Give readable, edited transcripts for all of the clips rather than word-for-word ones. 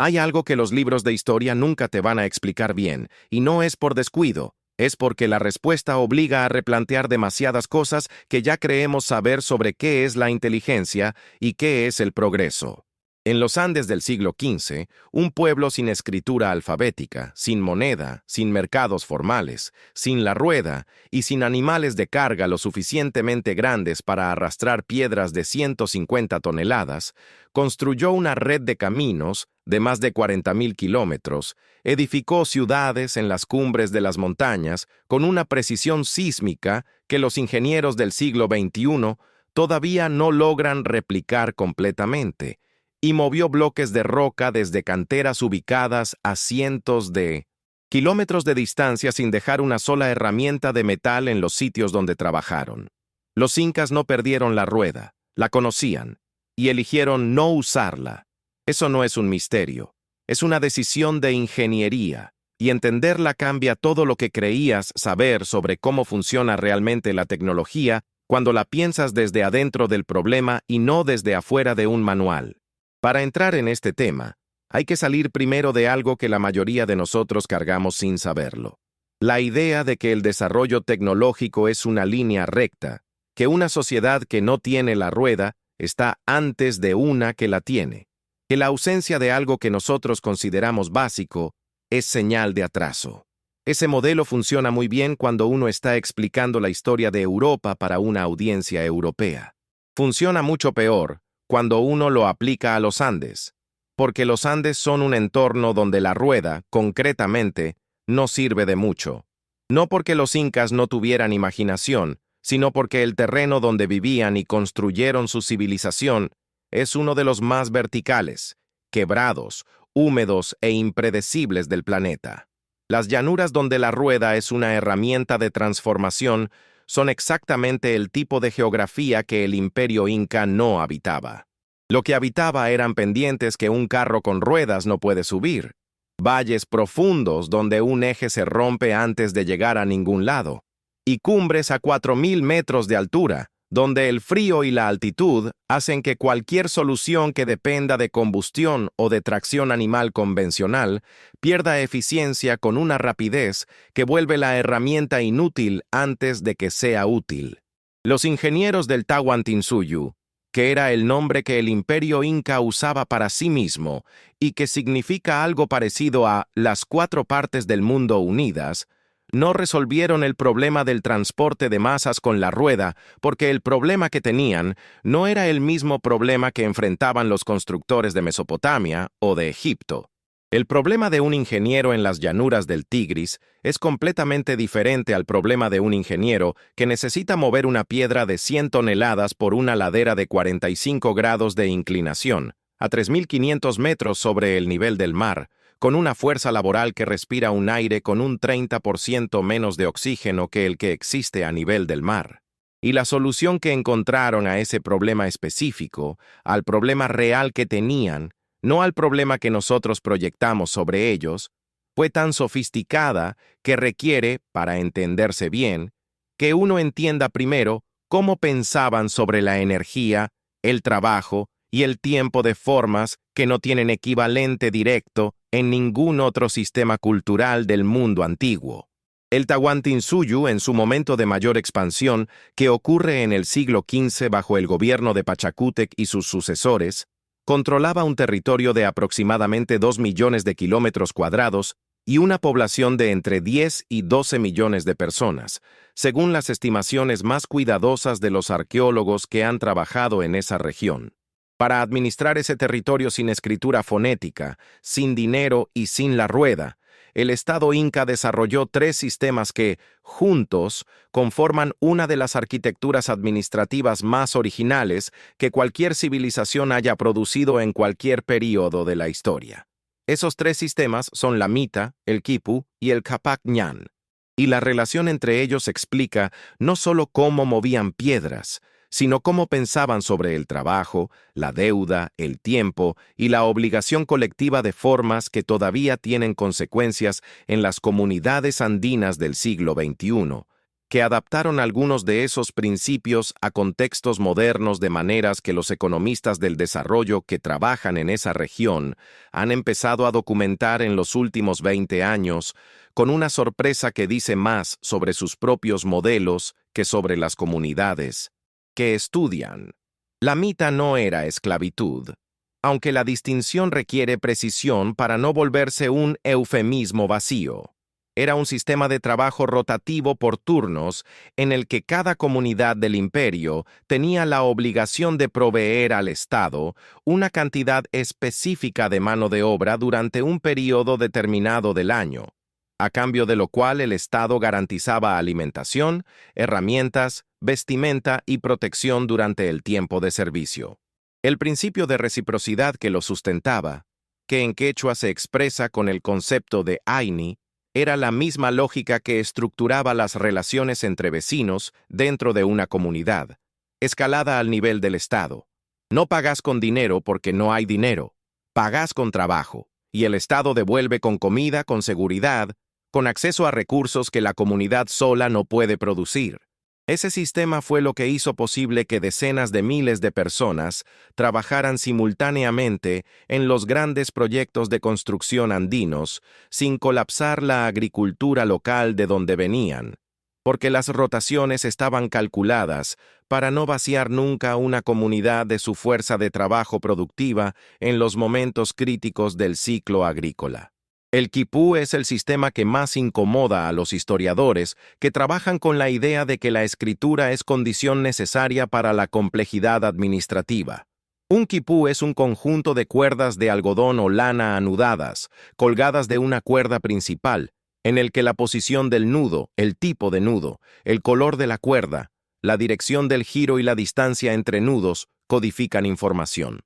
Hay algo que los libros de historia nunca te van a explicar bien, y no es por descuido, es porque la respuesta obliga a replantear demasiadas cosas que ya creemos saber sobre qué es la inteligencia y qué es el progreso. En los Andes del siglo XV, un pueblo sin escritura alfabética, sin moneda, sin mercados formales, sin la rueda y sin animales de carga lo suficientemente grandes para arrastrar piedras de 150 toneladas, construyó una red de caminos de más de 40.000 kilómetros, edificó ciudades en las cumbres de las montañas con una precisión sísmica que los ingenieros del siglo XXI todavía no logran replicar completamente, y movió bloques de roca desde canteras ubicadas a cientos de kilómetros de distancia sin dejar una sola herramienta de metal en los sitios donde trabajaron. Los incas no perdieron la rueda, la conocían, y eligieron no usarla. Eso no es un misterio, es una decisión de ingeniería, y entenderla cambia todo lo que creías saber sobre cómo funciona realmente la tecnología cuando la piensas desde adentro del problema y no desde afuera de un manual. Para entrar en este tema, hay que salir primero de algo que la mayoría de nosotros cargamos sin saberlo. La idea de que el desarrollo tecnológico es una línea recta, que una sociedad que no tiene la rueda está antes de una que la tiene, que la ausencia de algo que nosotros consideramos básico es señal de atraso. Ese modelo funciona muy bien cuando uno está explicando la historia de Europa para una audiencia europea. Funciona mucho peor cuando uno lo aplica a los Andes, porque los Andes son un entorno donde la rueda, concretamente, no sirve de mucho. No porque los incas no tuvieran imaginación, sino porque el terreno donde vivían y construyeron su civilización es uno de los más verticales, quebrados, húmedos e impredecibles del planeta. Las llanuras donde la rueda es una herramienta de transformación son exactamente el tipo de geografía que el imperio inca no habitaba. Lo que habitaba eran pendientes que un carro con ruedas no puede subir, valles profundos donde un eje se rompe antes de llegar a ningún lado, y cumbres a 4.000 metros de altura, donde el frío y la altitud hacen que cualquier solución que dependa de combustión o de tracción animal convencional pierda eficiencia con una rapidez que vuelve la herramienta inútil antes de que sea útil. Los ingenieros del Tahuantinsuyo, que era el nombre que el imperio inca usaba para sí mismo y que significa algo parecido a las 4 partes del mundo unidas, no resolvieron el problema del transporte de masas con la rueda porque el problema que tenían no era el mismo problema que enfrentaban los constructores de Mesopotamia o de Egipto. El problema de un ingeniero en las llanuras del Tigris es completamente diferente al problema de un ingeniero que necesita mover una piedra de 100 toneladas por una ladera de 45 grados de inclinación, a 3.500 metros sobre el nivel del mar, con una fuerza laboral que respira un aire con un 30% menos de oxígeno que el que existe a nivel del mar. Y la solución que encontraron a ese problema específico, al problema real que tenían, no al problema que nosotros proyectamos sobre ellos, fue tan sofisticada que requiere, para entenderse bien, que uno entienda primero cómo pensaban sobre la energía, el trabajo y el tiempo de formas que no tienen equivalente directo en ningún otro sistema cultural del mundo antiguo. El Tahuantinsuyo, en su momento de mayor expansión, que ocurre en el siglo XV bajo el gobierno de Pachacútec y sus sucesores, controlaba un territorio de aproximadamente 2 millones de kilómetros cuadrados y una población de entre 10 y 12 millones de personas, según las estimaciones más cuidadosas de los arqueólogos que han trabajado en esa región. Para administrar ese territorio sin escritura fonética, sin dinero y sin la rueda, el Estado inca desarrolló 3 sistemas que, juntos, conforman una de las arquitecturas administrativas más originales que cualquier civilización haya producido en cualquier período de la historia. Esos 3 sistemas son la Mita, el Quipu y el Capac Ñan, y la relación entre ellos explica no solo cómo movían piedras, sino cómo pensaban sobre el trabajo, la deuda, el tiempo y la obligación colectiva de formas que todavía tienen consecuencias en las comunidades andinas del siglo XXI, que adaptaron algunos de esos principios a contextos modernos de maneras que los economistas del desarrollo que trabajan en esa región han empezado a documentar en los últimos 20 años, con una sorpresa que dice más sobre sus propios modelos que sobre las comunidades que estudian. La mita no era esclavitud, aunque la distinción requiere precisión para no volverse un eufemismo vacío. Era un sistema de trabajo rotativo por turnos en el que cada comunidad del imperio tenía la obligación de proveer al Estado una cantidad específica de mano de obra durante un período determinado del año, a cambio de lo cual el Estado garantizaba alimentación, herramientas, vestimenta y protección durante el tiempo de servicio. El principio de reciprocidad que lo sustentaba, que en quechua se expresa con el concepto de aini, era la misma lógica que estructuraba las relaciones entre vecinos dentro de una comunidad, escalada al nivel del Estado. No pagas con dinero porque no hay dinero, pagas con trabajo, y el Estado devuelve con comida, con seguridad, con acceso a recursos que la comunidad sola no puede producir. Ese sistema fue lo que hizo posible que decenas de miles de personas trabajaran simultáneamente en los grandes proyectos de construcción andinos, sin colapsar la agricultura local de donde venían, porque las rotaciones estaban calculadas para no vaciar nunca una comunidad de su fuerza de trabajo productiva en los momentos críticos del ciclo agrícola. El quipú es el sistema que más incomoda a los historiadores que trabajan con la idea de que la escritura es condición necesaria para la complejidad administrativa. Un quipú es un conjunto de cuerdas de algodón o lana anudadas, colgadas de una cuerda principal, en el que la posición del nudo, el tipo de nudo, el color de la cuerda, la dirección del giro y la distancia entre nudos codifican información.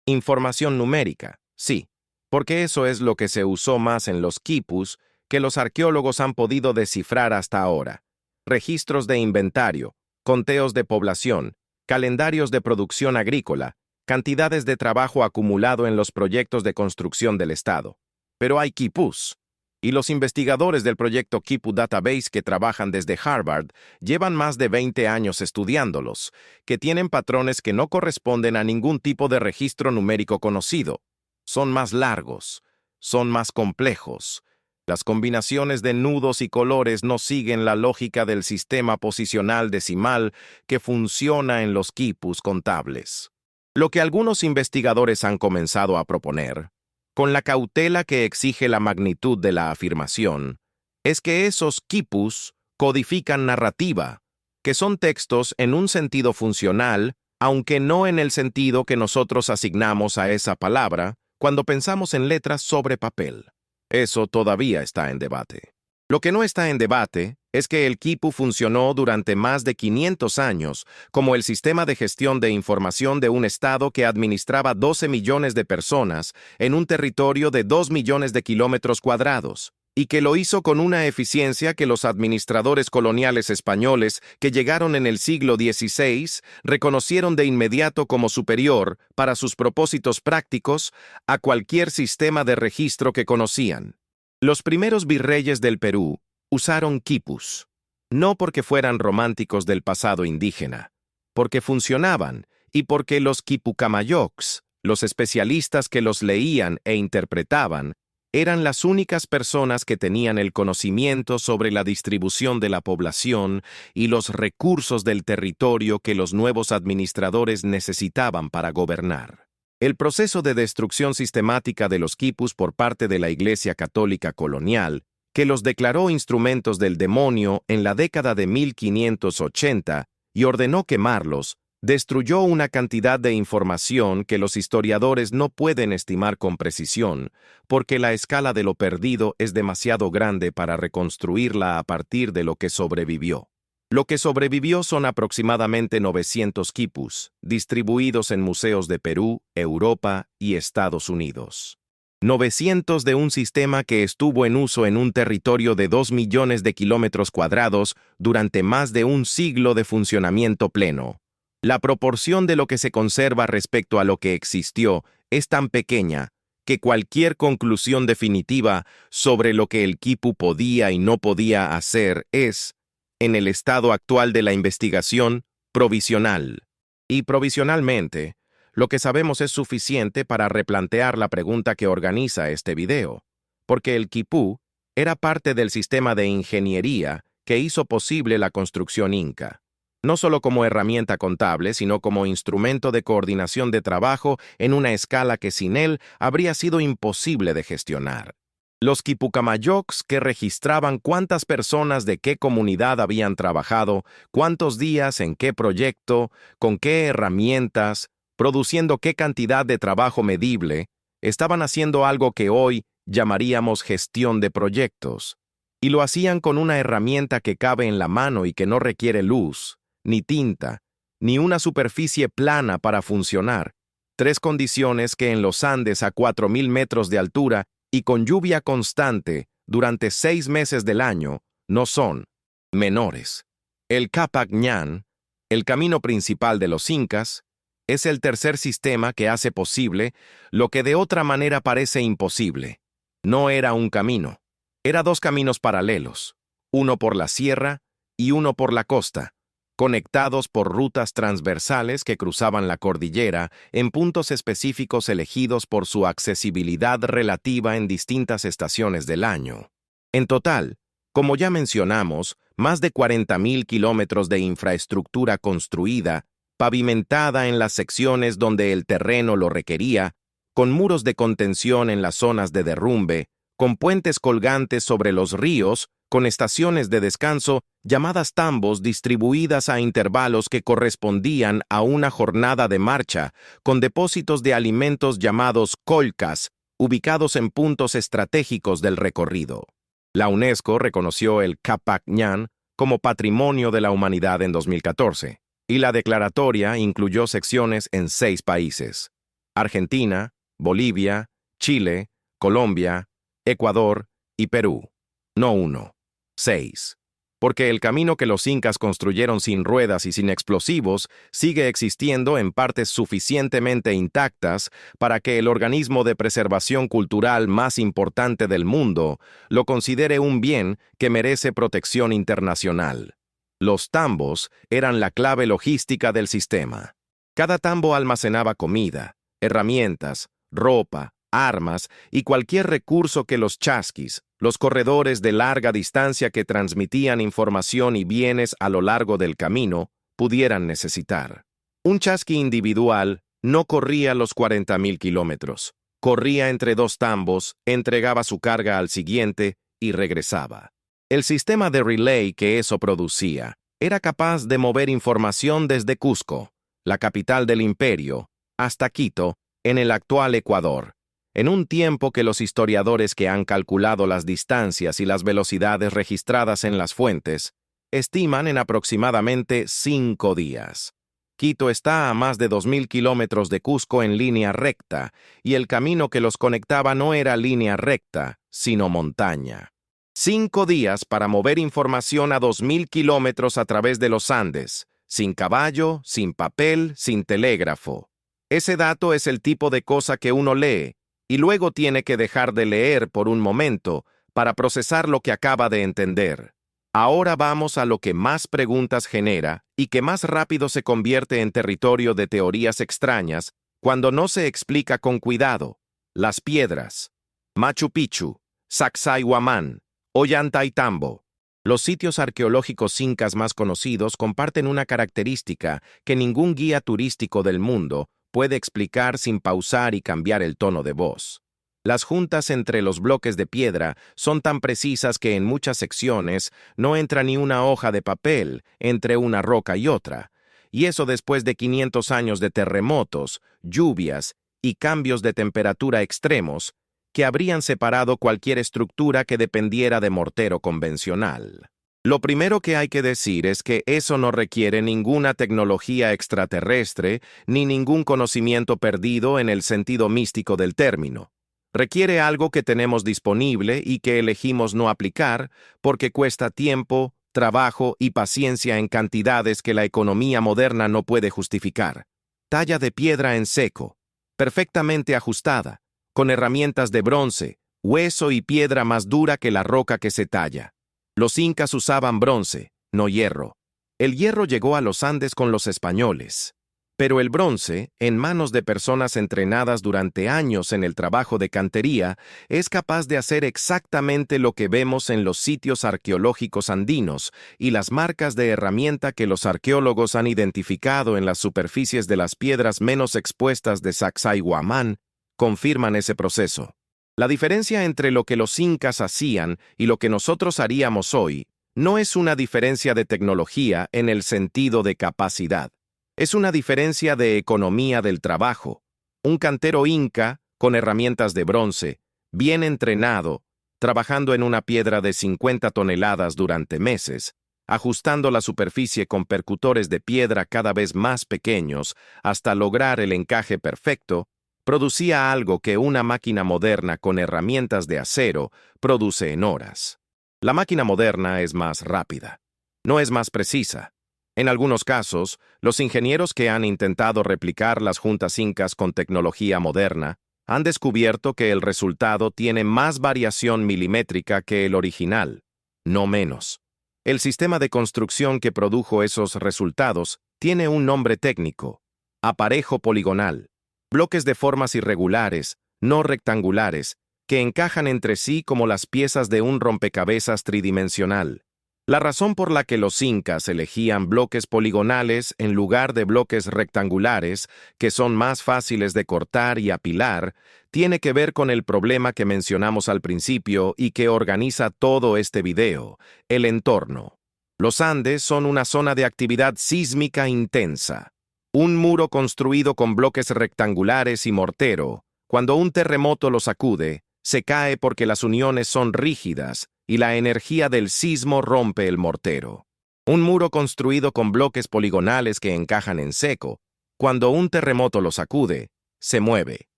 Información numérica, sí. Porque eso es lo que se usó más en los quipus que los arqueólogos han podido descifrar hasta ahora. Registros de inventario, conteos de población, calendarios de producción agrícola, cantidades de trabajo acumulado en los proyectos de construcción del Estado. Pero hay quipus, y los investigadores del proyecto Quipu Database que trabajan desde Harvard llevan más de 20 años estudiándolos, que tienen patrones que no corresponden a ningún tipo de registro numérico conocido. Son más largos, son más complejos. Las combinaciones de nudos y colores no siguen la lógica del sistema posicional decimal que funciona en los quipus contables. Lo que algunos investigadores han comenzado a proponer, con la cautela que exige la magnitud de la afirmación, es que esos quipus codifican narrativa, que son textos en un sentido funcional, aunque no en el sentido que nosotros asignamos a esa palabra, cuando pensamos en letras sobre papel. Eso todavía está en debate. Lo que no está en debate es que el quipu funcionó durante más de 500 años como el sistema de gestión de información de un Estado que administraba 12 millones de personas en un territorio de 2 millones de kilómetros cuadrados, y que lo hizo con una eficiencia que los administradores coloniales españoles que llegaron en el siglo XVI reconocieron de inmediato como superior, para sus propósitos prácticos, a cualquier sistema de registro que conocían. Los primeros virreyes del Perú usaron quipus, no porque fueran románticos del pasado indígena, porque funcionaban y porque los quipucamayocs, los especialistas que los leían e interpretaban, eran las únicas personas que tenían el conocimiento sobre la distribución de la población y los recursos del territorio que los nuevos administradores necesitaban para gobernar. El proceso de destrucción sistemática de los quipus por parte de la Iglesia Católica colonial, que los declaró instrumentos del demonio en la década de 1580 y ordenó quemarlos, destruyó una cantidad de información que los historiadores no pueden estimar con precisión, porque la escala de lo perdido es demasiado grande para reconstruirla a partir de lo que sobrevivió. Lo que sobrevivió son aproximadamente 900 quipus, distribuidos en museos de Perú, Europa y Estados Unidos. 900 de un sistema que estuvo en uso en un territorio de 2 millones de kilómetros cuadrados durante más de un siglo de funcionamiento pleno. La proporción de lo que se conserva respecto a lo que existió es tan pequeña que cualquier conclusión definitiva sobre lo que el quipu podía y no podía hacer es, en el estado actual de la investigación, provisional. Y provisionalmente, lo que sabemos es suficiente para replantear la pregunta que organiza este video, porque el quipú era parte del sistema de ingeniería que hizo posible la construcción inca, no solo como herramienta contable, sino como instrumento de coordinación de trabajo en una escala que sin él habría sido imposible de gestionar. Los quipucamayocs que registraban cuántas personas de qué comunidad habían trabajado, cuántos días en qué proyecto, con qué herramientas, produciendo qué cantidad de trabajo medible, estaban haciendo algo que hoy llamaríamos gestión de proyectos. Y lo hacían con una herramienta que cabe en la mano y que no requiere luz, ni tinta, ni una superficie plana para funcionar. Tres condiciones que en los Andes a 4.000 metros de altura y con lluvia constante durante 6 meses del año no son menores. El Capac Ñan, el camino principal de los incas, es el tercer sistema que hace posible lo que de otra manera parece imposible. No era un camino, era dos caminos paralelos, uno por la sierra y uno por la costa, conectados por rutas transversales que cruzaban la cordillera en puntos específicos elegidos por su accesibilidad relativa en distintas estaciones del año. En total, como ya mencionamos, más de 40.000 kilómetros de infraestructura construida, pavimentada en las secciones donde el terreno lo requería, con muros de contención en las zonas de derrumbe, con puentes colgantes sobre los ríos, con estaciones de descanso llamadas tambos distribuidas a intervalos que correspondían a una jornada de marcha, con depósitos de alimentos llamados colcas, ubicados en puntos estratégicos del recorrido. La UNESCO reconoció el Capac Ñan como Patrimonio de la Humanidad en 2014, y la declaratoria incluyó secciones en 6 países: Argentina, Bolivia, Chile, Colombia, Ecuador y Perú. No 1, 6. Porque el camino que los incas construyeron sin ruedas y sin explosivos sigue existiendo en partes suficientemente intactas para que el organismo de preservación cultural más importante del mundo lo considere un bien que merece protección internacional. Los tambos eran la clave logística del sistema. Cada tambo almacenaba comida, herramientas, ropa, armas y cualquier recurso que los chasquis, los corredores de larga distancia que transmitían información y bienes a lo largo del camino, pudieran necesitar. Un chasqui individual no corría los 40.000 kilómetros. Corría entre 2 tambos, entregaba su carga al siguiente y regresaba. El sistema de relay que eso producía era capaz de mover información desde Cusco, la capital del imperio, hasta Quito, en el actual Ecuador, en un tiempo que los historiadores que han calculado las distancias y las velocidades registradas en las fuentes estiman en aproximadamente 5 días. Quito está a más de 2.000 kilómetros de Cusco en línea recta, y el camino que los conectaba no era línea recta, sino montaña. 5 días para mover información a 2.000 kilómetros a través de los Andes, sin caballo, sin papel, sin telégrafo. Ese dato es el tipo de cosa que uno lee, y luego tiene que dejar de leer por un momento para procesar lo que acaba de entender. Ahora vamos a lo que más preguntas genera y que más rápido se convierte en territorio de teorías extrañas cuando no se explica con cuidado: las piedras. Machu Picchu, Sacsayhuamán, Ollantaytambo. Los sitios arqueológicos incas más conocidos comparten una característica que ningún guía turístico del mundo puede explicar sin pausar y cambiar el tono de voz. Las juntas entre los bloques de piedra son tan precisas que en muchas secciones no entra ni una hoja de papel entre una roca y otra, y eso después de 500 años de terremotos, lluvias y cambios de temperatura extremos que habrían separado cualquier estructura que dependiera de mortero convencional. Lo primero que hay que decir es que eso no requiere ninguna tecnología extraterrestre ni ningún conocimiento perdido en el sentido místico del término. Requiere algo que tenemos disponible y que elegimos no aplicar porque cuesta tiempo, trabajo y paciencia en cantidades que la economía moderna no puede justificar. Talla de piedra en seco, perfectamente ajustada, con herramientas de bronce, hueso y piedra más dura que la roca que se talla. Los incas usaban bronce, no hierro. El hierro llegó a los Andes con los españoles. Pero el bronce, en manos de personas entrenadas durante años en el trabajo de cantería, es capaz de hacer exactamente lo que vemos en los sitios arqueológicos andinos y las marcas de herramienta que los arqueólogos han identificado en las superficies de las piedras menos expuestas de Sacsayhuamán confirman ese proceso. La diferencia entre lo que los incas hacían y lo que nosotros haríamos hoy no es una diferencia de tecnología en el sentido de capacidad. Es una diferencia de economía del trabajo. Un cantero inca, con herramientas de bronce, bien entrenado, trabajando en una piedra de 50 toneladas durante meses, ajustando la superficie con percutores de piedra cada vez más pequeños hasta lograr el encaje perfecto, producía algo que una máquina moderna con herramientas de acero produce en horas. La máquina moderna es más rápida, no es más precisa. En algunos casos, los ingenieros que han intentado replicar las juntas incas con tecnología moderna han descubierto que el resultado tiene más variación milimétrica que el original, no menos. El sistema de construcción que produjo esos resultados tiene un nombre técnico: aparejo poligonal. Bloques de formas irregulares, no rectangulares, que encajan entre sí como las piezas de un rompecabezas tridimensional. La razón por la que los incas elegían bloques poligonales en lugar de bloques rectangulares, que son más fáciles de cortar y apilar, tiene que ver con el problema que mencionamos al principio y que organiza todo este video: el entorno. Los Andes son una zona de actividad sísmica intensa. Un muro construido con bloques rectangulares y mortero, cuando un terremoto lo sacude, se cae porque las uniones son rígidas y la energía del sismo rompe el mortero. Un muro construido con bloques poligonales que encajan en seco, cuando un terremoto lo sacude, se mueve.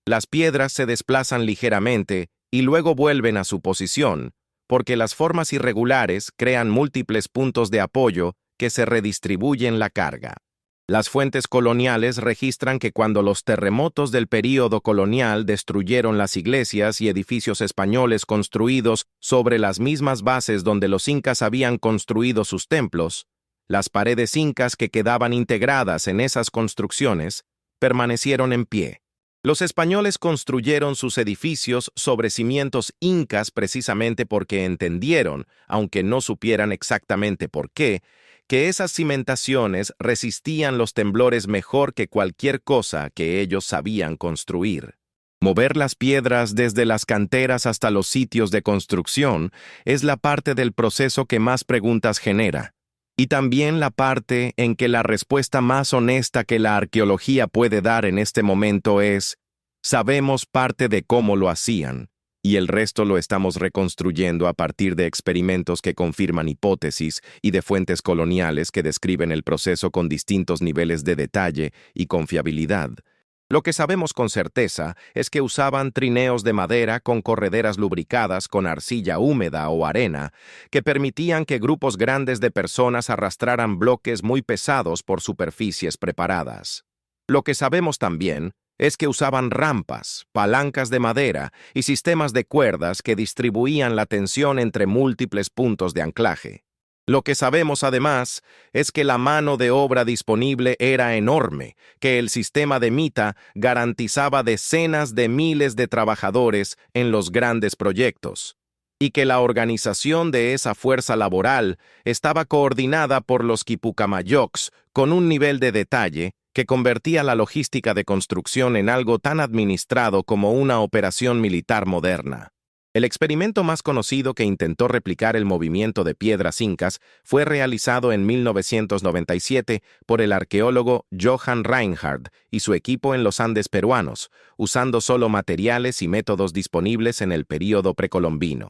Las piedras se desplazan ligeramente y luego vuelven a su posición, porque las formas irregulares crean múltiples puntos de apoyo que se redistribuyen la carga. Las fuentes coloniales registran que cuando los terremotos del período colonial destruyeron las iglesias y edificios españoles construidos sobre las mismas bases donde los incas habían construido sus templos, las paredes incas que quedaban integradas en esas construcciones permanecieron en pie. Los españoles construyeron sus edificios sobre cimientos incas precisamente porque entendieron, aunque no supieran exactamente por qué, que esas cimentaciones resistían los temblores mejor que cualquier cosa que ellos sabían construir. Mover las piedras desde las canteras hasta los sitios de construcción es la parte del proceso que más preguntas genera, y también la parte en que la respuesta más honesta que la arqueología puede dar en este momento es: sabemos parte de cómo lo hacían, y el resto lo estamos reconstruyendo a partir de experimentos que confirman hipótesis y de fuentes coloniales que describen el proceso con distintos niveles de detalle y confiabilidad. Lo que sabemos con certeza es que usaban trineos de madera con correderas lubricadas con arcilla húmeda o arena, que permitían que grupos grandes de personas arrastraran bloques muy pesados por superficies preparadas. Lo que sabemos también es que usaban rampas, palancas de madera y sistemas de cuerdas que distribuían la tensión entre múltiples puntos de anclaje. Lo que sabemos además es que la mano de obra disponible era enorme, que el sistema de mita garantizaba decenas de miles de trabajadores en los grandes proyectos, y que la organización de esa fuerza laboral estaba coordinada por los quipucamayocs con un nivel de detalle que convertía la logística de construcción en algo tan administrado como una operación militar moderna. El experimento más conocido que intentó replicar el movimiento de piedras incas fue realizado en 1997 por el arqueólogo Johann Reinhardt y su equipo en los Andes peruanos, usando solo materiales y métodos disponibles en el período precolombino.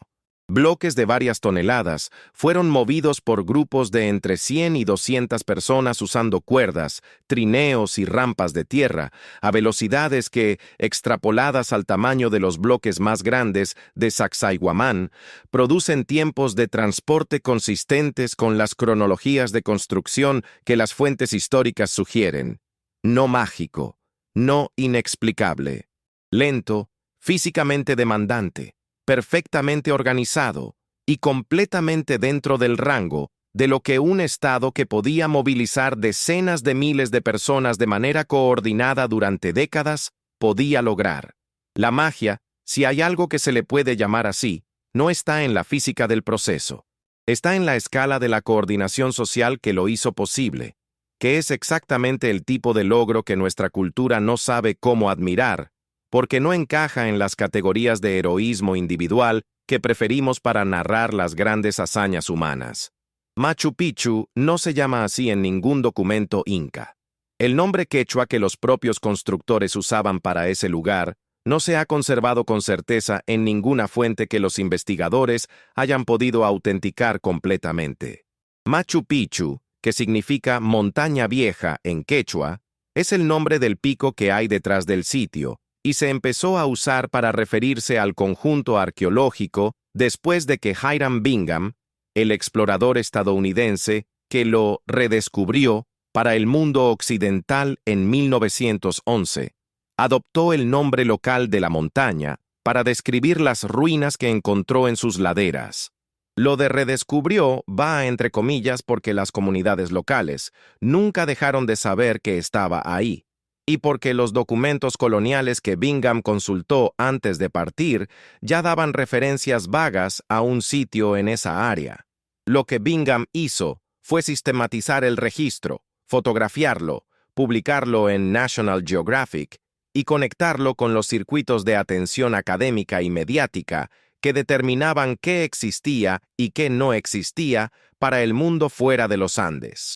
Bloques de varias toneladas fueron movidos por grupos de entre 100 y 200 personas usando cuerdas, trineos y rampas de tierra, a velocidades que, extrapoladas al tamaño de los bloques más grandes de Sacsayhuamán, producen tiempos de transporte consistentes con las cronologías de construcción que las fuentes históricas sugieren. No mágico, no inexplicable. Lento, físicamente demandante, perfectamente organizado y completamente dentro del rango de lo que un Estado que podía movilizar decenas de miles de personas de manera coordinada durante décadas podía lograr. La magia, si hay algo que se le puede llamar así, no está en la física del proceso. Está en la escala de la coordinación social que lo hizo posible, que es exactamente el tipo de logro que nuestra cultura no sabe cómo admirar, porque no encaja en las categorías de heroísmo individual que preferimos para narrar las grandes hazañas humanas. Machu Picchu no se llama así en ningún documento inca. El nombre quechua que los propios constructores usaban para ese lugar no se ha conservado con certeza en ninguna fuente que los investigadores hayan podido autenticar completamente. Machu Picchu, que significa montaña vieja en quechua, es el nombre del pico que hay detrás del sitio, y se empezó a usar para referirse al conjunto arqueológico después de que Hiram Bingham, el explorador estadounidense, que lo redescubrió para el mundo occidental en 1911, adoptó el nombre local de la montaña para describir las ruinas que encontró en sus laderas. Lo de redescubrió va entre comillas porque las comunidades locales nunca dejaron de saber que estaba ahí, y porque los documentos coloniales que Bingham consultó antes de partir ya daban referencias vagas a un sitio en esa área. Lo que Bingham hizo fue sistematizar el registro, fotografiarlo, publicarlo en National Geographic y conectarlo con los circuitos de atención académica y mediática que determinaban qué existía y qué no existía para el mundo fuera de los Andes.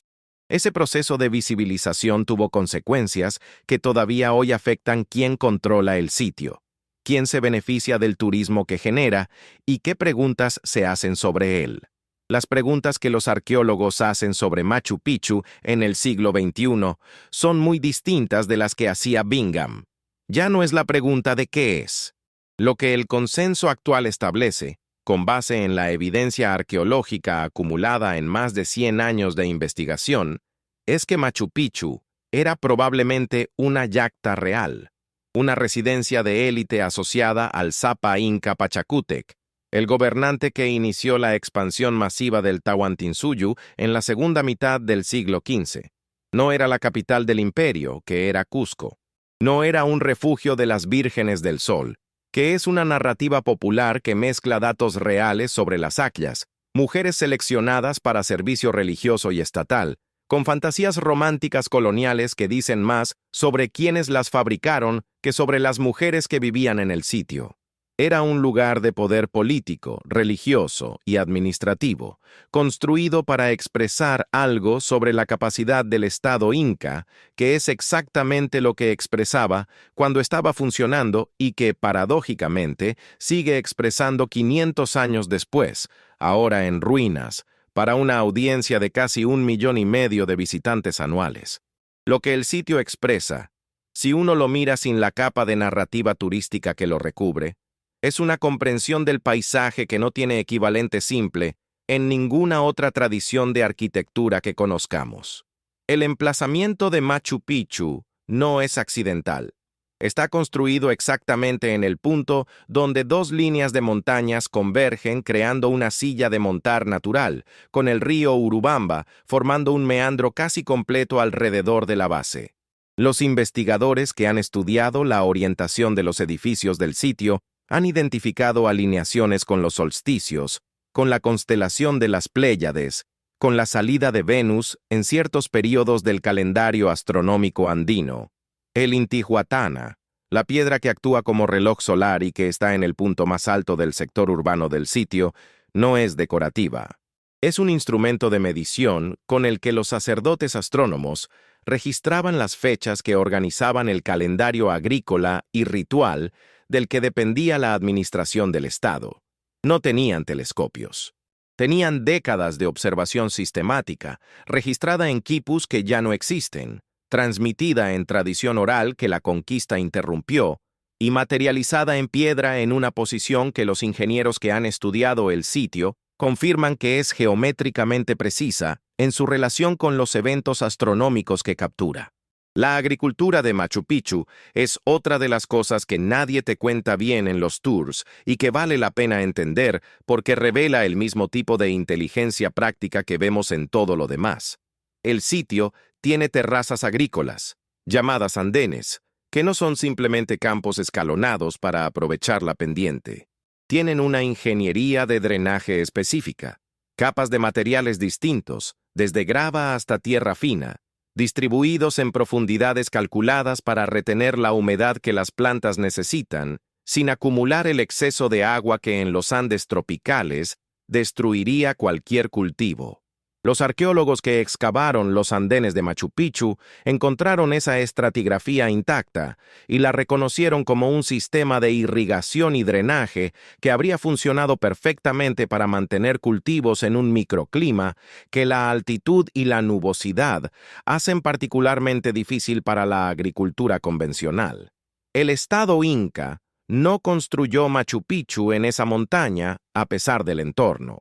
Ese proceso de visibilización tuvo consecuencias que todavía hoy afectan quién controla el sitio, quién se beneficia del turismo que genera y qué preguntas se hacen sobre él. Las preguntas que los arqueólogos hacen sobre Machu Picchu en el siglo XXI son muy distintas de las que hacía Bingham. Ya no es la pregunta de qué es. Lo que el consenso actual establece, con base en la evidencia arqueológica acumulada en más de 100 años de investigación, es que Machu Picchu era probablemente una yacta real, una residencia de élite asociada al Zapa Inca Pachacútec, el gobernante que inició la expansión masiva del Tahuantinsuyo en la segunda mitad del siglo XV. No era la capital del imperio, que era Cusco. No era un refugio de las vírgenes del sol, que es una narrativa popular que mezcla datos reales sobre las acllas, mujeres seleccionadas para servicio religioso y estatal, con fantasías románticas coloniales que dicen más sobre quienes las fabricaron que sobre las mujeres que vivían en el sitio. Era un lugar de poder político, religioso y administrativo, construido para expresar algo sobre la capacidad del Estado inca, que es exactamente lo que expresaba cuando estaba funcionando y que, paradójicamente, sigue expresando 500 años después, ahora en ruinas, para una audiencia de casi 1,5 millones de visitantes anuales. Lo que el sitio expresa, si uno lo mira sin la capa de narrativa turística que lo recubre, es una comprensión del paisaje que no tiene equivalente simple en ninguna otra tradición de arquitectura que conozcamos. El emplazamiento de Machu Picchu no es accidental. Está construido exactamente en el punto donde dos líneas de montañas convergen creando una silla de montar natural, con el río Urubamba formando un meandro casi completo alrededor de la base. Los investigadores que han estudiado la orientación de los edificios del sitio han identificado alineaciones con los solsticios, con la constelación de las Pléyades, con la salida de Venus en ciertos periodos del calendario astronómico andino. El Intihuatana, la piedra que actúa como reloj solar y que está en el punto más alto del sector urbano del sitio, no es decorativa. Es un instrumento de medición con el que los sacerdotes astrónomos registraban las fechas que organizaban el calendario agrícola y ritual del que dependía la administración del Estado. No tenían telescopios. Tenían décadas de observación sistemática, registrada en quipus que ya no existen, transmitida en tradición oral que la conquista interrumpió, y materializada en piedra en una posición que los ingenieros que han estudiado el sitio confirman que es geométricamente precisa en su relación con los eventos astronómicos que captura. La agricultura de Machu Picchu es otra de las cosas que nadie te cuenta bien en los tours y que vale la pena entender porque revela el mismo tipo de inteligencia práctica que vemos en todo lo demás. El sitio tiene terrazas agrícolas, llamadas andenes, que no son simplemente campos escalonados para aprovechar la pendiente. Tienen una ingeniería de drenaje específica, capas de materiales distintos, desde grava hasta tierra fina, distribuidos en profundidades calculadas para retener la humedad que las plantas necesitan, sin acumular el exceso de agua que en los Andes tropicales destruiría cualquier cultivo. Los arqueólogos que excavaron los andenes de Machu Picchu encontraron esa estratigrafía intacta y la reconocieron como un sistema de irrigación y drenaje que habría funcionado perfectamente para mantener cultivos en un microclima que la altitud y la nubosidad hacen particularmente difícil para la agricultura convencional. El Estado Inca no construyó Machu Picchu en esa montaña a pesar del entorno.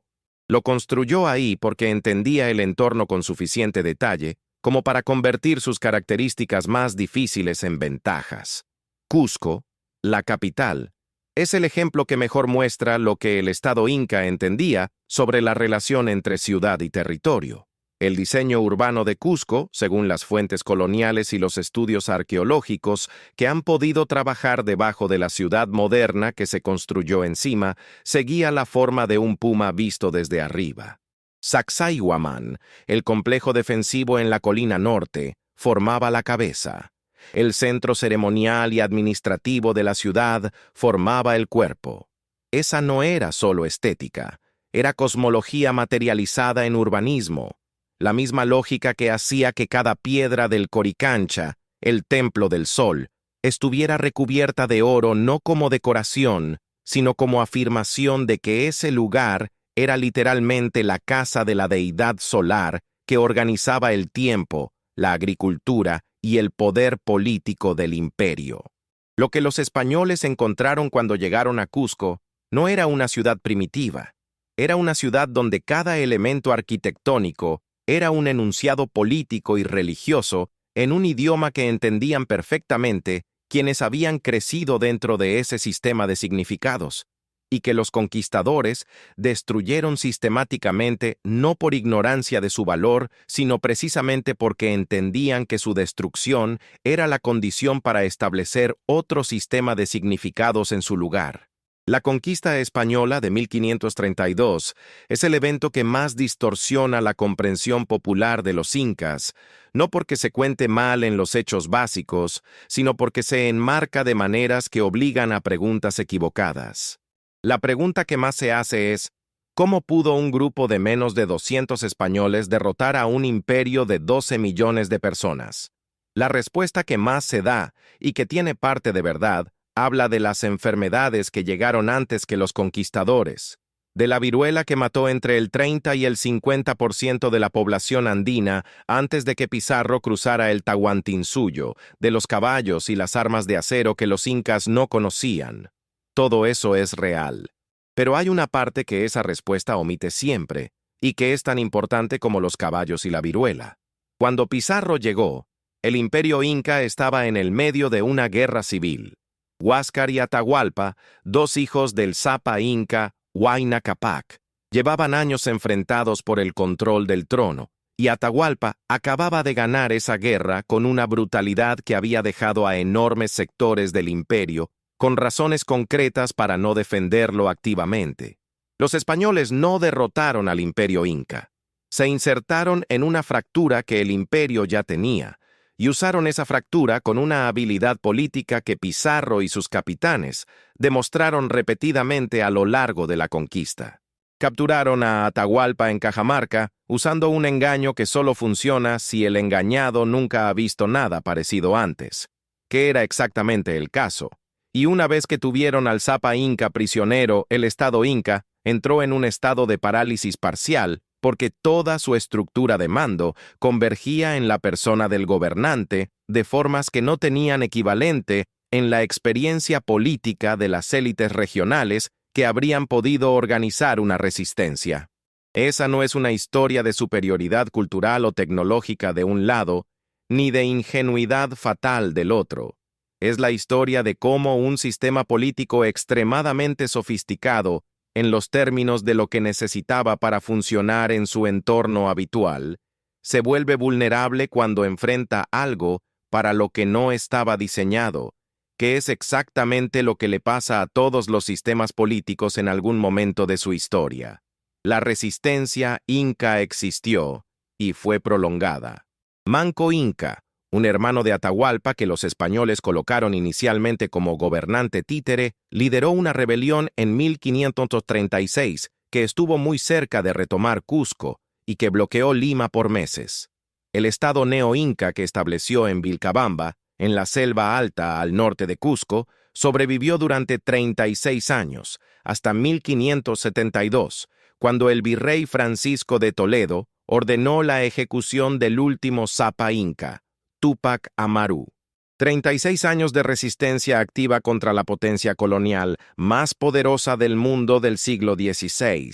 Lo construyó ahí porque entendía el entorno con suficiente detalle como para convertir sus características más difíciles en ventajas. Cusco, la capital, es el ejemplo que mejor muestra lo que el Estado Inca entendía sobre la relación entre ciudad y territorio. El diseño urbano de Cusco, según las fuentes coloniales y los estudios arqueológicos que han podido trabajar debajo de la ciudad moderna que se construyó encima, seguía la forma de un puma visto desde arriba. Sacsayhuamán, el complejo defensivo en la colina norte, formaba la cabeza. El centro ceremonial y administrativo de la ciudad formaba el cuerpo. Esa no era solo estética, era cosmología materializada en urbanismo. La misma lógica que hacía que cada piedra del Coricancha, el templo del sol, estuviera recubierta de oro no como decoración, sino como afirmación de que ese lugar era literalmente la casa de la deidad solar que organizaba el tiempo, la agricultura y el poder político del imperio. Lo que los españoles encontraron cuando llegaron a Cusco no era una ciudad primitiva, era una ciudad donde cada elemento arquitectónico era un enunciado político y religioso en un idioma que entendían perfectamente quienes habían crecido dentro de ese sistema de significados, y que los conquistadores destruyeron sistemáticamente no por ignorancia de su valor, sino precisamente porque entendían que su destrucción era la condición para establecer otro sistema de significados en su lugar. La conquista española de 1532 es el evento que más distorsiona la comprensión popular de los incas, no porque se cuente mal en los hechos básicos, sino porque se enmarca de maneras que obligan a preguntas equivocadas. La pregunta que más se hace es, ¿cómo pudo un grupo de menos de 200 españoles derrotar a un imperio de 12 millones de personas? La respuesta que más se da, y que tiene parte de verdad, habla de las enfermedades que llegaron antes que los conquistadores, de la viruela que mató entre el 30 y el 50% de la población andina antes de que Pizarro cruzara el Tahuantinsuyo, de los caballos y las armas de acero que los incas no conocían. Todo eso es real. Pero hay una parte que esa respuesta omite siempre, y que es tan importante como los caballos y la viruela. Cuando Pizarro llegó, el imperio inca estaba en el medio de una guerra civil. Huáscar y Atahualpa, dos hijos del Zapa inca Huayna Capac, llevaban años enfrentados por el control del trono, y Atahualpa acababa de ganar esa guerra con una brutalidad que había dejado a enormes sectores del imperio con razones concretas para no defenderlo activamente. Los españoles no derrotaron al imperio inca. Se insertaron en una fractura que el imperio ya tenía, y usaron esa fractura con una habilidad política que Pizarro y sus capitanes demostraron repetidamente a lo largo de la conquista. Capturaron a Atahualpa en Cajamarca usando un engaño que solo funciona si el engañado nunca ha visto nada parecido antes, que era exactamente el caso. Y una vez que tuvieron al Zapa inca prisionero, el Estado inca entró en un estado de parálisis parcial porque toda su estructura de mando convergía en la persona del gobernante de formas que no tenían equivalente en la experiencia política de las élites regionales que habrían podido organizar una resistencia. Esa no es una historia de superioridad cultural o tecnológica de un lado, ni de ingenuidad fatal del otro. Es la historia de cómo un sistema político extremadamente sofisticado, en los términos de lo que necesitaba para funcionar en su entorno habitual, se vuelve vulnerable cuando enfrenta algo para lo que no estaba diseñado, que es exactamente lo que le pasa a todos los sistemas políticos en algún momento de su historia. La resistencia inca existió y fue prolongada. Manco Inca, un hermano de Atahualpa que los españoles colocaron inicialmente como gobernante títere, lideró una rebelión en 1536 que estuvo muy cerca de retomar Cusco y que bloqueó Lima por meses. El estado neo-inca que estableció en Vilcabamba, en la selva alta al norte de Cusco, sobrevivió durante 36 años, hasta 1572, cuando el virrey Francisco de Toledo ordenó la ejecución del último Zapa Inca, Túpac Amaru. 36 años de resistencia activa contra la potencia colonial más poderosa del mundo del siglo XVI,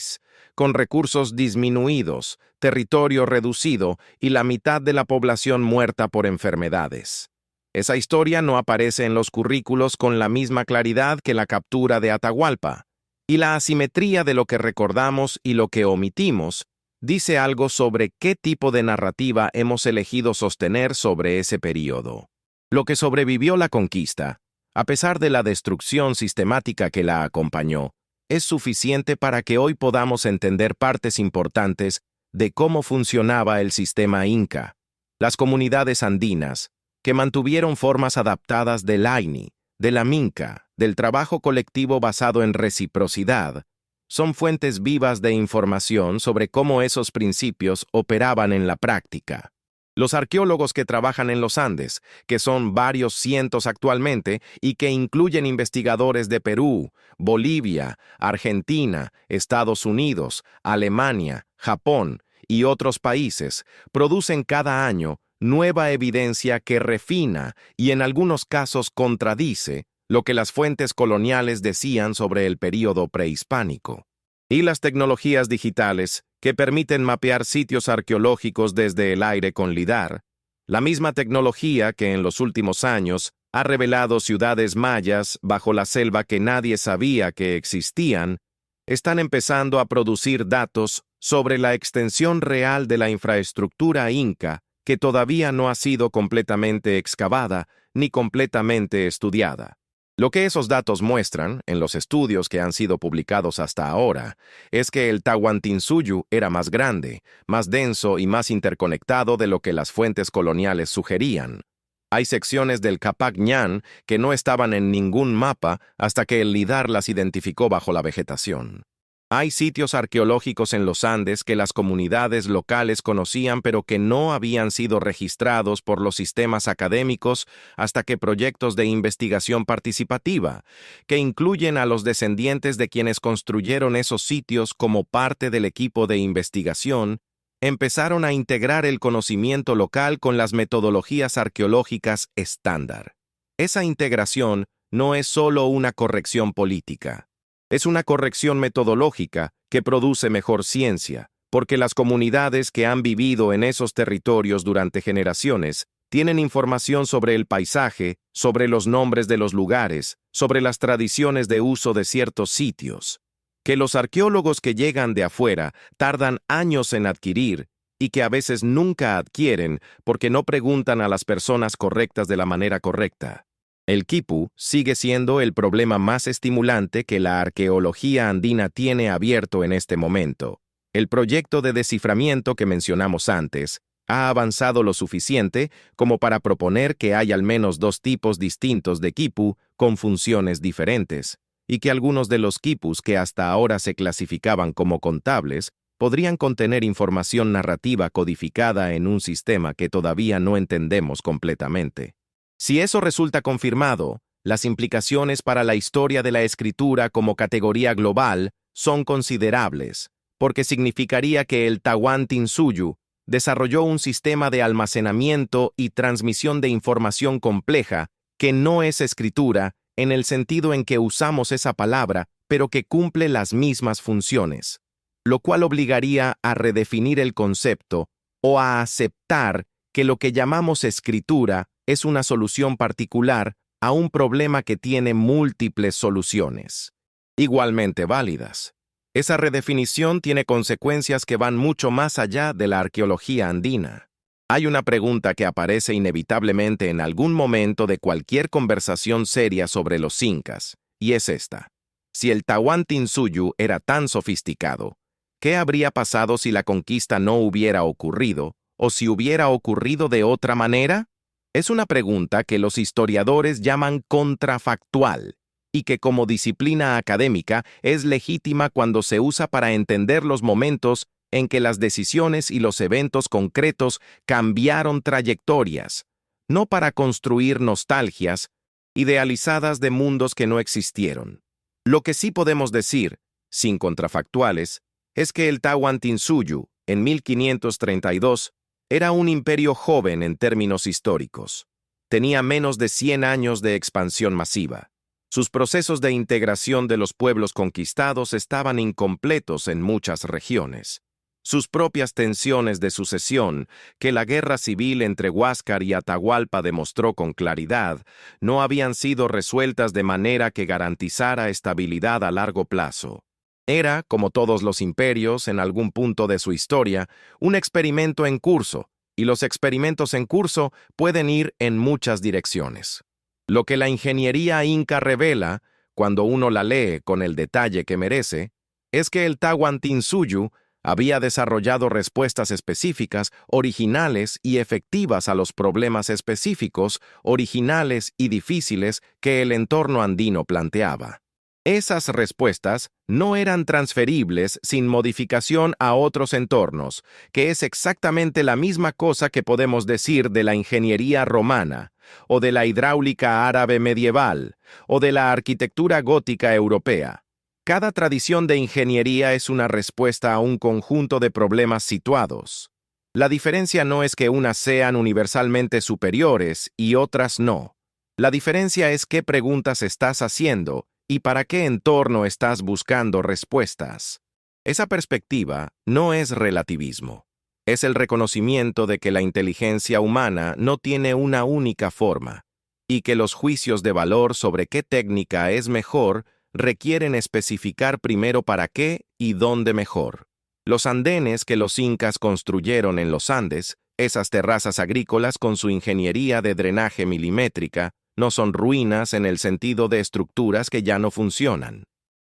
con recursos disminuidos, territorio reducido y la mitad de la población muerta por enfermedades. Esa historia no aparece en los currículos con la misma claridad que la captura de Atahualpa, y la asimetría de lo que recordamos y lo que omitimos dice algo sobre qué tipo de narrativa hemos elegido sostener sobre ese período. Lo que sobrevivió la conquista, a pesar de la destrucción sistemática que la acompañó, es suficiente para que hoy podamos entender partes importantes de cómo funcionaba el sistema inca. Las comunidades andinas, que mantuvieron formas adaptadas del Aini, de la Minca, del trabajo colectivo basado en reciprocidad, son fuentes vivas de información sobre cómo esos principios operaban en la práctica. Los arqueólogos que trabajan en los Andes, que son varios cientos actualmente y que incluyen investigadores de Perú, Bolivia, Argentina, Estados Unidos, Alemania, Japón y otros países, producen cada año nueva evidencia que refina y en algunos casos contradice lo que las fuentes coloniales decían sobre el período prehispánico. Y las tecnologías digitales, que permiten mapear sitios arqueológicos desde el aire con LIDAR, la misma tecnología que en los últimos años ha revelado ciudades mayas bajo la selva que nadie sabía que existían, están empezando a producir datos sobre la extensión real de la infraestructura inca que todavía no ha sido completamente excavada ni completamente estudiada. Lo que esos datos muestran, en los estudios que han sido publicados hasta ahora, es que el Tahuantinsuyo era más grande, más denso y más interconectado de lo que las fuentes coloniales sugerían. Hay secciones del Capac Ñan que no estaban en ningún mapa hasta que el LIDAR las identificó bajo la vegetación. Hay sitios arqueológicos en los Andes que las comunidades locales conocían pero que no habían sido registrados por los sistemas académicos hasta que proyectos de investigación participativa, que incluyen a los descendientes de quienes construyeron esos sitios como parte del equipo de investigación, empezaron a integrar el conocimiento local con las metodologías arqueológicas estándar. Esa integración no es solo una corrección política. Es una corrección metodológica que produce mejor ciencia, porque las comunidades que han vivido en esos territorios durante generaciones tienen información sobre el paisaje, sobre los nombres de los lugares, sobre las tradiciones de uso de ciertos sitios, que los arqueólogos que llegan de afuera tardan años en adquirir y que a veces nunca adquieren porque no preguntan a las personas correctas de la manera correcta. El quipu sigue siendo el problema más estimulante que la arqueología andina tiene abierto en este momento. El proyecto de desciframiento que mencionamos antes ha avanzado lo suficiente como para proponer que hay al menos dos tipos distintos de quipu con funciones diferentes, y que algunos de los quipus que hasta ahora se clasificaban como contables podrían contener información narrativa codificada en un sistema que todavía no entendemos completamente. Si eso resulta confirmado, las implicaciones para la historia de la escritura como categoría global son considerables, porque significaría que el Tahuantinsuyo desarrolló un sistema de almacenamiento y transmisión de información compleja que no es escritura en el sentido en que usamos esa palabra, pero que cumple las mismas funciones, lo cual obligaría a redefinir el concepto o a aceptar que lo que llamamos escritura es una solución particular a un problema que tiene múltiples soluciones, igualmente válidas. Esa redefinición tiene consecuencias que van mucho más allá de la arqueología andina. Hay una pregunta que aparece inevitablemente en algún momento de cualquier conversación seria sobre los incas, y es esta. Si el Tahuantinsuyo era tan sofisticado, ¿qué habría pasado si la conquista no hubiera ocurrido, o si hubiera ocurrido de otra manera? Es una pregunta que los historiadores llaman contrafactual, y que como disciplina académica es legítima cuando se usa para entender los momentos en que las decisiones y los eventos concretos cambiaron trayectorias, no para construir nostalgias idealizadas de mundos que no existieron. Lo que sí podemos decir, sin contrafactuales, es que el Tahuantinsuyo, en 1532, era un imperio joven en términos históricos. Tenía menos de 100 años de expansión masiva. Sus procesos de integración de los pueblos conquistados estaban incompletos en muchas regiones. Sus propias tensiones de sucesión, que la guerra civil entre Huáscar y Atahualpa demostró con claridad, no habían sido resueltas de manera que garantizara estabilidad a largo plazo. Era, como todos los imperios en algún punto de su historia, un experimento en curso, y los experimentos en curso pueden ir en muchas direcciones. Lo que la ingeniería inca revela, cuando uno la lee con el detalle que merece, es que el Tahuantinsuyo había desarrollado respuestas específicas, originales y efectivas a los problemas específicos, originales y difíciles que el entorno andino planteaba. Esas respuestas no eran transferibles sin modificación a otros entornos, que es exactamente la misma cosa que podemos decir de la ingeniería romana, o de la hidráulica árabe medieval, o de la arquitectura gótica europea. Cada tradición de ingeniería es una respuesta a un conjunto de problemas situados. La diferencia no es que unas sean universalmente superiores y otras no. La diferencia es qué preguntas estás haciendo y para qué entorno estás buscando respuestas. Esa perspectiva no es relativismo. Es el reconocimiento de que la inteligencia humana no tiene una única forma, y que los juicios de valor sobre qué técnica es mejor requieren especificar primero para qué y dónde mejor. Los andenes que los incas construyeron en los Andes, esas terrazas agrícolas con su ingeniería de drenaje milimétrica, no son ruinas en el sentido de estructuras que ya no funcionan.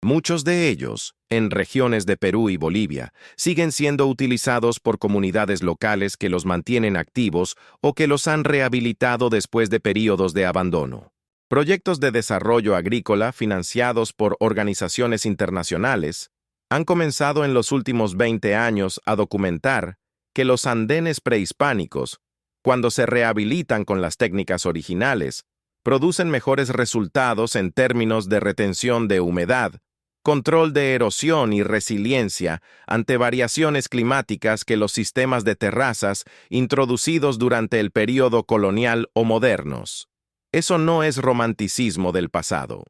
Muchos de ellos, en regiones de Perú y Bolivia, siguen siendo utilizados por comunidades locales que los mantienen activos o que los han rehabilitado después de períodos de abandono. Proyectos de desarrollo agrícola financiados por organizaciones internacionales han comenzado en los últimos 20 años a documentar que los andenes prehispánicos, cuando se rehabilitan con las técnicas originales, producen mejores resultados en términos de retención de humedad, control de erosión y resiliencia ante variaciones climáticas que los sistemas de terrazas introducidos durante el período colonial o modernos. Eso no es romanticismo del pasado.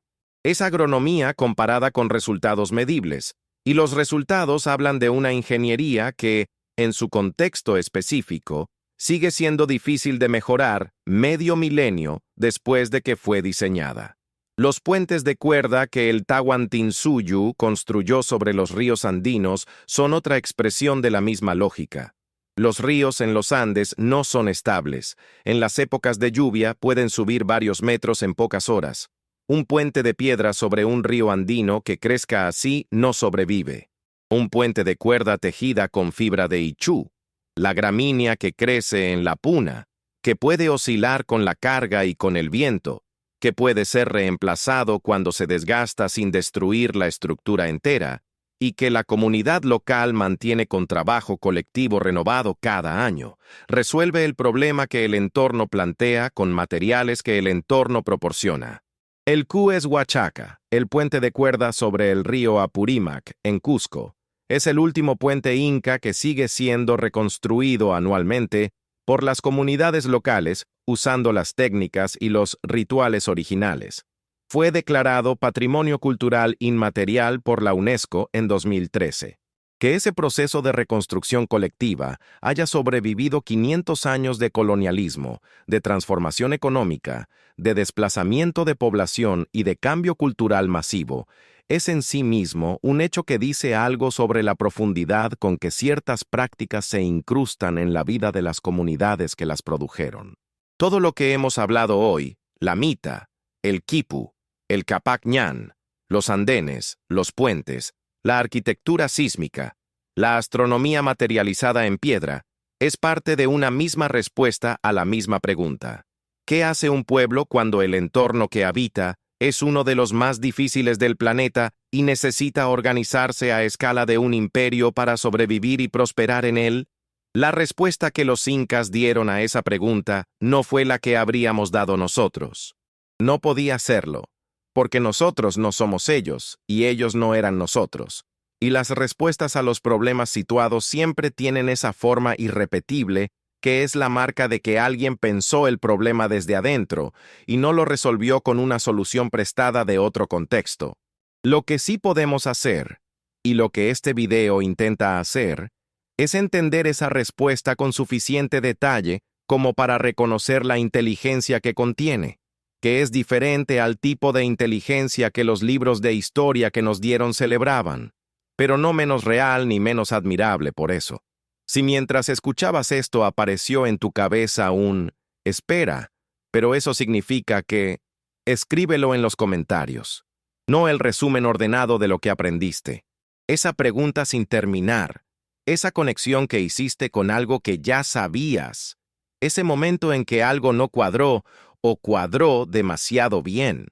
Es agronomía comparada con resultados medibles, y los resultados hablan de una ingeniería que, en su contexto específico, sigue siendo difícil de mejorar medio milenio después de que fue diseñada. Los puentes de cuerda que el Tahuantinsuyo construyó sobre los ríos andinos son otra expresión de la misma lógica. Los ríos en los Andes no son estables. En las épocas de lluvia pueden subir varios metros en pocas horas. Un puente de piedra sobre un río andino que crezca así no sobrevive. Un puente de cuerda tejida con fibra de ichú, la gramínea que crece en la puna, que puede oscilar con la carga y con el viento, que puede ser reemplazado cuando se desgasta sin destruir la estructura entera, y que la comunidad local mantiene con trabajo colectivo renovado cada año, resuelve el problema que el entorno plantea con materiales que el entorno proporciona. El Cu es Huachaca, el puente de cuerda sobre el río Apurímac, en Cusco. Es el último puente inca que sigue siendo reconstruido anualmente por las comunidades locales usando las técnicas y los rituales originales. Fue declarado Patrimonio Cultural Inmaterial por la UNESCO en 2013. Que ese proceso de reconstrucción colectiva haya sobrevivido 500 años de colonialismo, de transformación económica, de desplazamiento de población y de cambio cultural masivo, es en sí mismo un hecho que dice algo sobre la profundidad con que ciertas prácticas se incrustan en la vida de las comunidades que las produjeron. Todo lo que hemos hablado hoy, la mita, el quipu, el Capac Ñan, los andenes, los puentes, la arquitectura sísmica, la astronomía materializada en piedra, es parte de una misma respuesta a la misma pregunta. ¿Qué hace un pueblo cuando el entorno que habita es uno de los más difíciles del planeta y necesita organizarse a escala de un imperio para sobrevivir y prosperar en él? La respuesta que los incas dieron a esa pregunta no fue la que habríamos dado nosotros. No podía serlo, porque nosotros no somos ellos y ellos no eran nosotros. Y las respuestas a los problemas situados siempre tienen esa forma irrepetible que es la marca de que alguien pensó el problema desde adentro y no lo resolvió con una solución prestada de otro contexto. Lo que sí podemos hacer, y lo que este video intenta hacer, es entender esa respuesta con suficiente detalle como para reconocer la inteligencia que contiene, que es diferente al tipo de inteligencia que los libros de historia que nos dieron celebraban, pero no menos real ni menos admirable por eso. Si mientras escuchabas esto apareció en tu cabeza un «espera», pero eso significa que escríbelo en los comentarios, no el resumen ordenado de lo que aprendiste. Esa pregunta sin terminar, esa conexión que hiciste con algo que ya sabías, ese momento en que algo no cuadró o cuadró demasiado bien.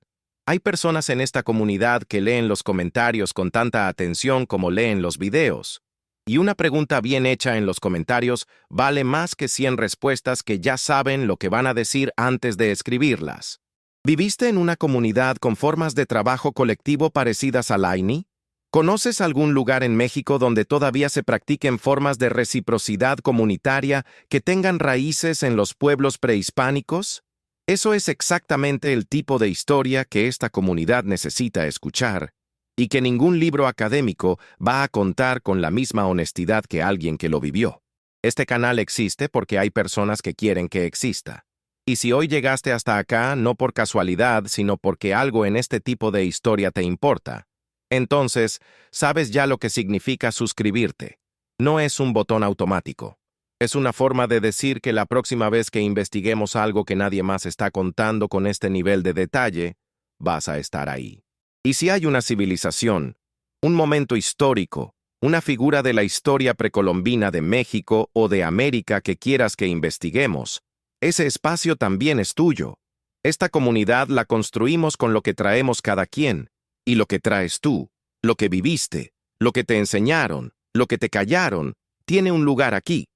Hay personas en esta comunidad que leen los comentarios con tanta atención como leen los videos. Y una pregunta bien hecha en los comentarios vale más que 100 respuestas que ya saben lo que van a decir antes de escribirlas. ¿Viviste en una comunidad con formas de trabajo colectivo parecidas a Laini? ¿Conoces algún lugar en México donde todavía se practiquen formas de reciprocidad comunitaria que tengan raíces en los pueblos prehispánicos? Eso es exactamente el tipo de historia que esta comunidad necesita escuchar, y que ningún libro académico va a contar con la misma honestidad que alguien que lo vivió. Este canal existe porque hay personas que quieren que exista. Y si hoy llegaste hasta acá, no por casualidad, sino porque algo en este tipo de historia te importa, entonces, sabes ya lo que significa suscribirte. No es un botón automático. Es una forma de decir que la próxima vez que investiguemos algo que nadie más está contando con este nivel de detalle, vas a estar ahí. Y si hay una civilización, un momento histórico, una figura de la historia precolombina de México o de América que quieras que investiguemos, ese espacio también es tuyo. Esta comunidad la construimos con lo que traemos cada quien, y lo que traes tú, lo que viviste, lo que te enseñaron, lo que te callaron, tiene un lugar aquí.